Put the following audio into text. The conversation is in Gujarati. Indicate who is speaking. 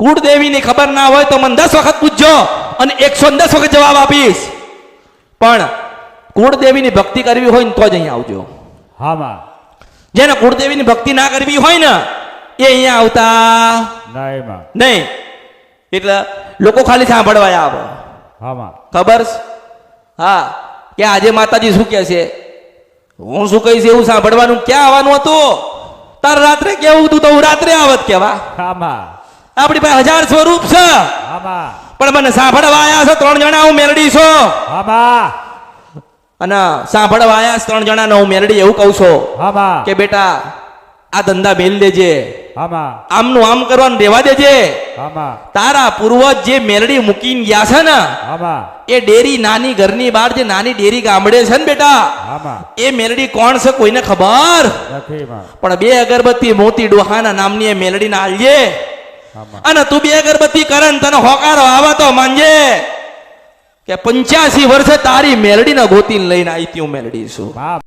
Speaker 1: કુળદેવીની ખબર ના હોય તો મને 10 વખત પૂછજો અને 110 વખત જવાબ આપીશ. પણ કુળદેવીની ભક્તિ કરવી હોય ને તો જ અહીંયા આવજો.
Speaker 2: હા માં.
Speaker 1: જેને કુળદેવીની ભક્તિ ના કરવી હોય ને એ અહીંયા આવતા
Speaker 2: નહીં માં.
Speaker 1: નહીં. એટલે લોકો ખાલી સાંભળવા આવે.
Speaker 2: હા માં.
Speaker 1: ખબર છે? હા, કે આજે માતાજી શું કહે છે, હું શું કહીશ એવું સાંભળવાનું ક્યાં આવવાનું હતું? તાર રાત્રે કેવું હતું તો હું રાત્રે આવત કેવા.
Speaker 2: હા માં.
Speaker 1: આપણી પાસે 1000 સ્વરૂપ છે.
Speaker 2: હા માં.
Speaker 1: પણ મને સાંભળવા આયા છો 3 જણા, હું મેલડી છું.
Speaker 2: હા માં.
Speaker 1: અને સાંભળવા આયા 3 જણા હું મેલડી એવું કહું છું
Speaker 2: હા માં.
Speaker 1: કે બેટા આ ધંધા મેલ દેજે,
Speaker 2: હા માં.
Speaker 1: આમનું આમ કરવાનું રહેવા દેજે.
Speaker 2: હા માં.
Speaker 1: તારા પૂર્વજ જે મેલડી મૂકીને ગયા છે ને
Speaker 2: હા માં.
Speaker 1: એ ડેરી નાની ઘરની બહાર જે નાની ડેરી ગામડે છે ને બેટા,
Speaker 2: હા માં.
Speaker 1: એ મેલડી કોણ છે કોઈને ખબર
Speaker 2: નથી માં.
Speaker 1: પણ 2 અગરબત્તી મોતી ડોહાના નામની એ મેલડી ના આલજે.
Speaker 2: હા માં.
Speaker 1: અને તું 2 અગરબત્તી કરન તને હોકારો આવે તો માનજે કે 85 વર્ષે તારી મેલડીને ગોતીને લઈને આવી તી હું મેલડી છું.
Speaker 2: હા.